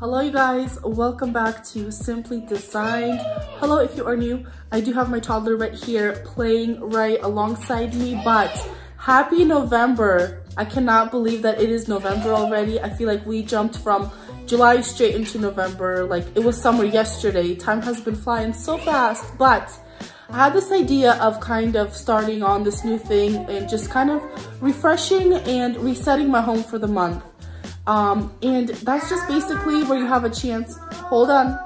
Hello you guys, welcome back to Simply Designed. Hello if you are new. I do have my toddler right here playing right alongside me, but happy November. I cannot believe that it is November already. I feel like we jumped from July straight into November, like it was summer yesterday. Time has been flying so fast, but I had this idea of kind of starting on this new thing and just kind of refreshing and resetting my home for the month. And that's just basically where you have a chance. Hold on.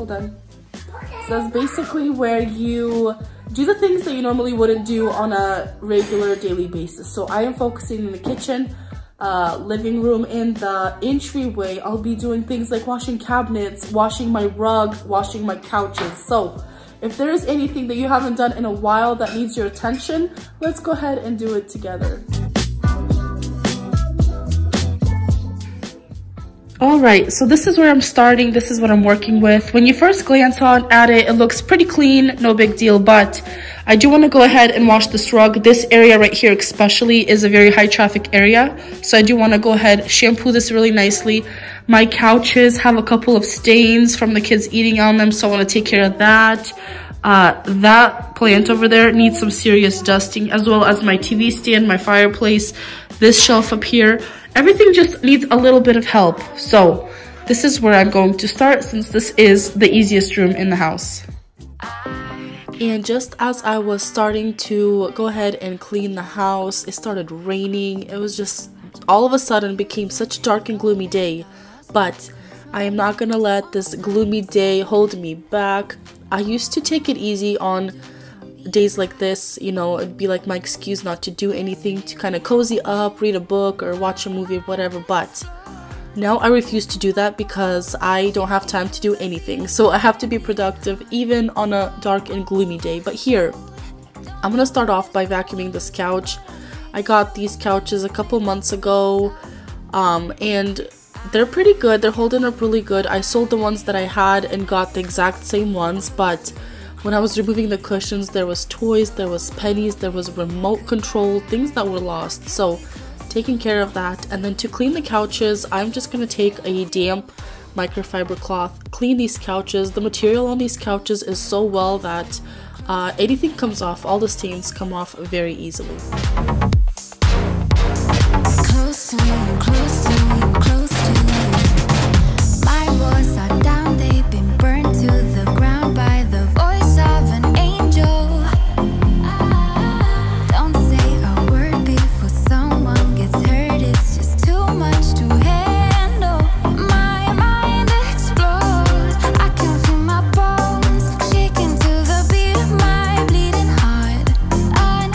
So that's basically where you do the things that you normally wouldn't do on a regular daily basis. So I am focusing in the kitchen, living room, and the entryway. I'll be doing things like washing cabinets, washing my rug, washing my couches. So if there is anything that you haven't done in a while that needs your attention, let's go ahead and do it together. All right, so this is where I'm starting. This is what I'm working with. When you first glance at it, it looks pretty clean, no big deal, but I do want to go ahead and wash this rug. This area right here especially is a very high traffic area, so I do want to go ahead, shampoo this really nicely. My couches have a couple of stains from the kids eating on them, so I want to take care of that. That plant over there needs some serious dusting, as well as my TV stand, my fireplace, this shelf up here. Everything just needs a little bit of help. So this is where I'm going to start, since this is the easiest room in the house. And just as I was starting to go ahead and clean the house, it started raining. It was just all of a sudden became such a dark and gloomy day. But I am not gonna let this gloomy day hold me back. I used to take it easy on days like this, you know, it'd be like my excuse not to do anything, to kind of cozy up, read a book or watch a movie or whatever, but now I refuse to do that because I don't have time to do anything. So I have to be productive even on a dark and gloomy day. But here, I'm gonna start off by vacuuming this couch. I got these couches a couple months ago, and they're pretty good. They're holding up really good. I sold the ones that I had and got the exact same ones, but when I was removing the cushions, there was toys, there was pennies, there was remote control, things that were lost. So taking care of that. And then to clean the couches, I'm just going to take a damp microfiber cloth, clean these couches. The material on these couches is so well that anything comes off, all the stains come off very easily. Close to you, close to you, close to you. My walls are down, they've been burned to the ground by the voice of an angel. Don't say a word before someone gets hurt, it's just too much to handle. My mind explodes, I can feel my bones shaking to the beat of my bleeding heart. An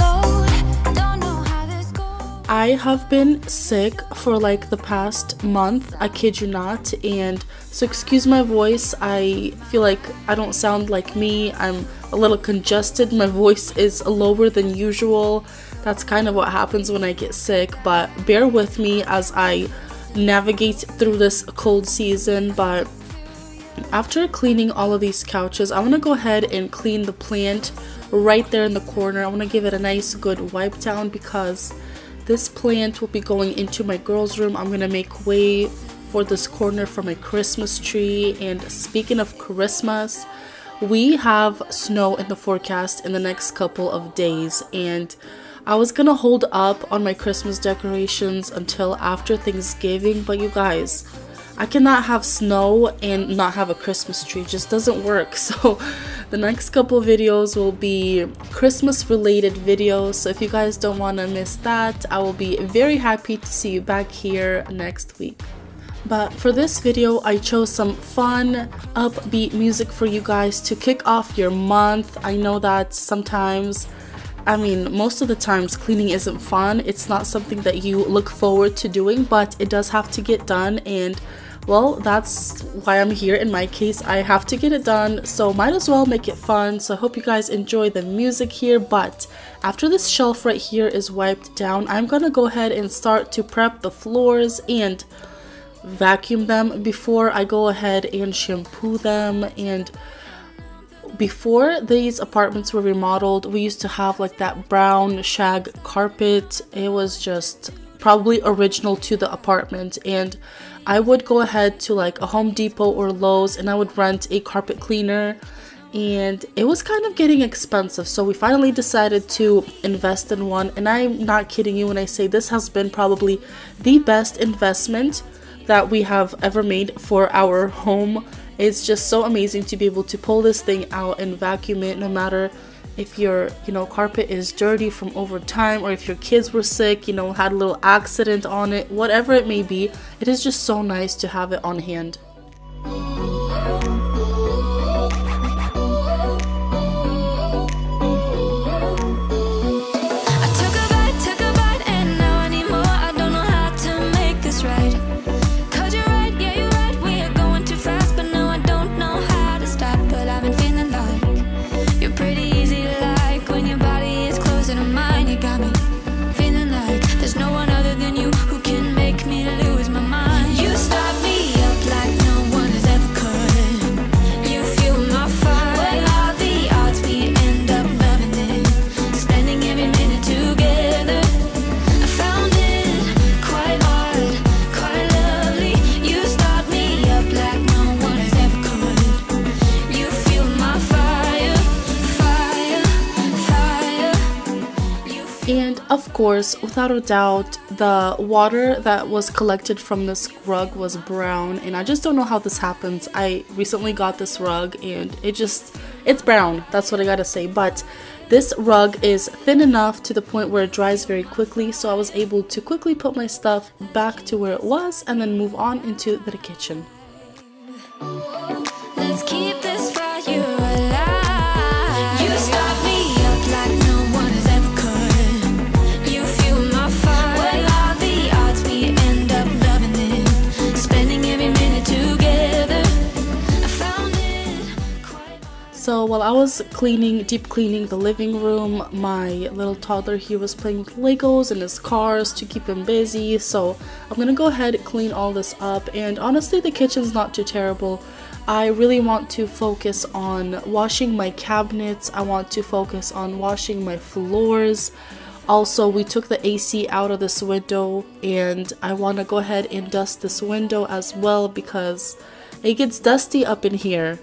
overload, don't know how this goes. I have been sick for like the past month, I kid you not, and so excuse my voice. I feel like I don't sound like me. I'm a little congested. My voice is lower than usual. That's kind of what happens when I get sick, but bear with me as I navigate through this cold season. But after cleaning all of these couches, I want to go ahead and clean the plant right there in the corner. I want to give it a nice good wipe down because this plant will be going into my girls' room. I'm gonna make way for this corner for my Christmas tree. And speaking of Christmas, we have snow in the forecast in the next couple of days, and I was gonna hold up on my Christmas decorations until after Thanksgiving, but you guys, I cannot have snow and not have a Christmas tree. It just doesn't work. So the next couple of videos will be Christmas related videos, so if you guys don't want to miss that, I will be very happy to see you back here next week. But for this video, I chose some fun, upbeat music for you guys to kick off your month. I know that sometimes, I mean, most of the times cleaning isn't fun. It's not something that you look forward to doing, but it does have to get done, and well, that's why I'm here. In my case, I have to get it done, so might as well make it fun. So I hope you guys enjoy the music here. But after this shelf right here is wiped down, I'm gonna go ahead and start to prep the floors and vacuum them before I go ahead and shampoo them. And before these apartments were remodeled, we used to have like that brown shag carpet. It was just probably original to the apartment, and I would go ahead to like a Home Depot or Lowe's and I would rent a carpet cleaner, and it was kind of getting expensive, so we finally decided to invest in one. And I'm not kidding you when I say this has been probably the best investment that we have ever made for our home. It's just so amazing to be able to pull this thing out and vacuum it, no matter if your carpet is dirty from over time, or if your kids were sick, had a little accident on it, whatever it may be. It is just so nice to have it on hand. And of course, without a doubt, the water that was collected from this rug was brown, and I just don't know how this happens. I recently got this rug and it's brown, that's what I gotta say. But this rug is thin enough to the point where it dries very quickly, so I was able to quickly put my stuff back to where it was and then move on into the kitchen. Let's keep this fire alive. You start me up like no one has ever could. You fuel my fire. What are the odds we end up loving it? Spending every minute together. I found it quite. So while I was deep cleaning the living room, my little toddler here was playing with Legos and his cars to keep him busy. So I'm gonna go ahead and clean all this up, and honestly the kitchen's not too terrible. I really want to focus on washing my cabinets. I want to focus on washing my floors. Also, we took the AC out of this window, and I want to go ahead and dust this window as well because it gets dusty up in here.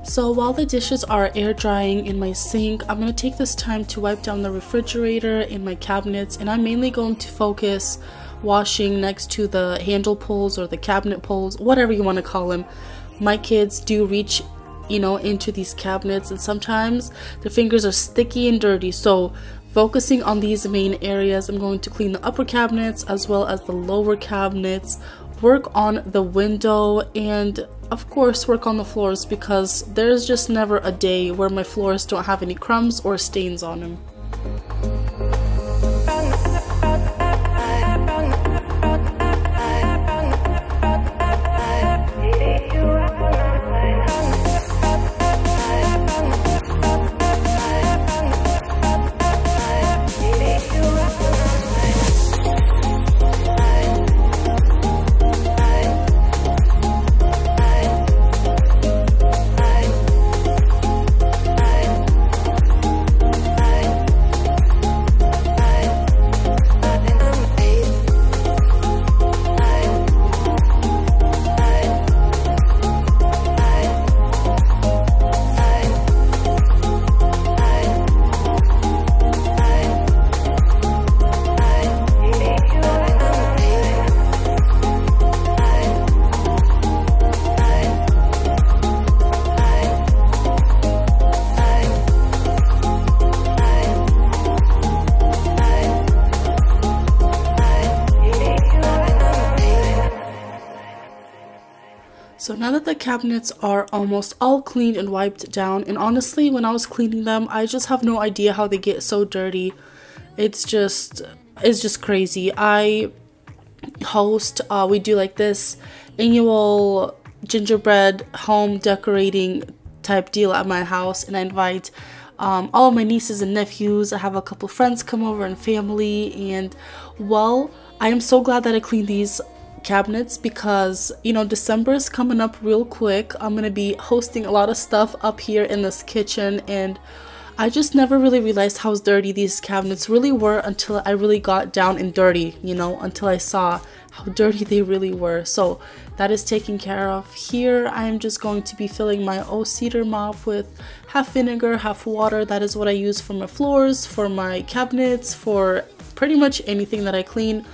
So while the dishes are air drying in my sink, I'm going to take this time to wipe down the refrigerator and my cabinets, and I'm mainly going to focus washing next to the handle pulls or the cabinet pulls, whatever you want to call them. My kids do reach, into these cabinets, and sometimes their fingers are sticky and dirty. So focusing on these main areas, I'm going to clean the upper cabinets as well as the lower cabinets, work on the window, and of course work on the floors, because there's just never a day where my floors don't have any crumbs or stains on them. So now that the cabinets are almost all cleaned and wiped down, and honestly when I was cleaning them I just have no idea how they get so dirty. It's just crazy. I host we do like this annual gingerbread home decorating type deal at my house, and I invite all of my nieces and nephews. I have a couple friends come over and family, and well, I am so glad that I cleaned these cabinets because, you know, December is coming up real quick. I'm gonna be hosting a lot of stuff up here in this kitchen, and I just never really realized how dirty these cabinets really were until I really got down and dirty, you know, until I saw how dirty they really were. So that is taken care of. Here I am just going to be filling my cedar mop with half vinegar, half water. That is what I use for my floors, for my cabinets, for pretty much anything that I clean.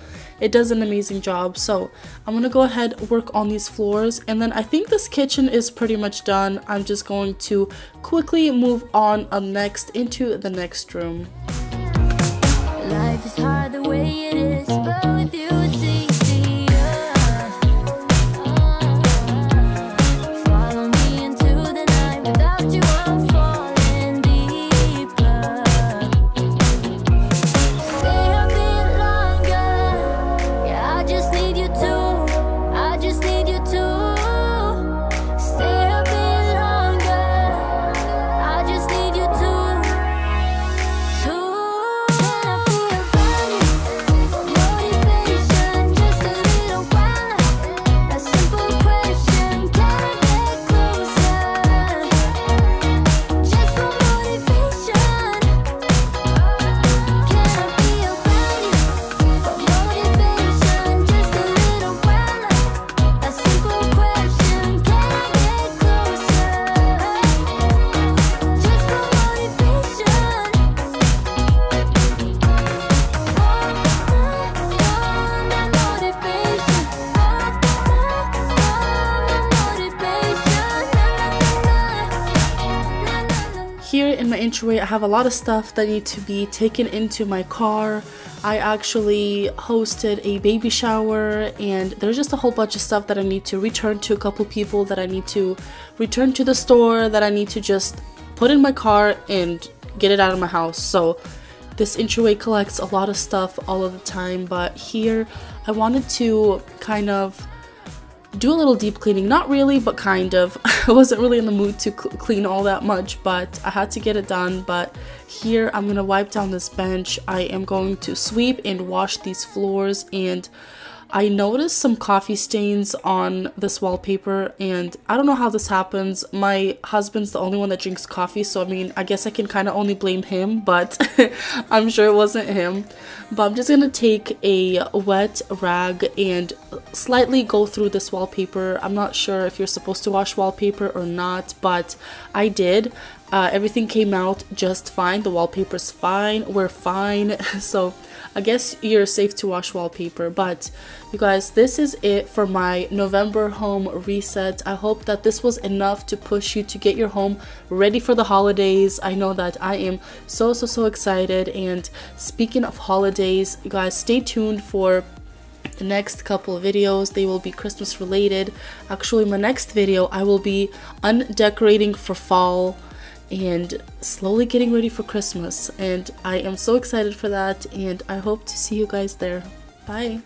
It does an amazing job. So I'm gonna go ahead, work on these floors, and then I think this kitchen is pretty much done. I'm just going to quickly move on next into the next room. Life is hard the way it is, but with you it's easier. Follow me into the night, without you I'm falling deeper. Stay a bit longer, yeah, I just need you to, I just need you to. Stay a bit longer, I just need you to. Here in my entryway, I have a lot of stuff that need to be taken into my car. I actually hosted a baby shower, and there's just a whole bunch of stuff that I need to return to a couple people, that I need to return to the store, that I need to just put in my car and get it out of my house. So this entryway collects a lot of stuff all of the time, but here I wanted to kind of do a little deep cleaning. Not really, but kind of. I wasn't really in the mood to clean all that much, but I had to get it done. But here I'm gonna wipe down this bench. I am going to sweep and wash these floors, and I noticed some coffee stains on this wallpaper, and I don't know how this happens. My husband's the only one that drinks coffee, so I mean, I guess I can kind of only blame him, but I'm sure it wasn't him. But I'm just gonna take a wet rag and slightly go through this wallpaper. I'm not sure if you're supposed to wash wallpaper or not, but I did. Everything came out just fine. The wallpaper's fine. We're fine. So I guess you're safe to wash wallpaper. But you guys, this is it for my November home reset. I hope that this was enough to push you to get your home ready for the holidays. I know that I am so excited. And speaking of holidays, you guys, stay tuned for the next couple of videos. They will be Christmas related. Actually, my next video, I will be undecorating for fall and slowly getting ready for Christmas, and I am so excited for that, and I hope to see you guys there. Bye.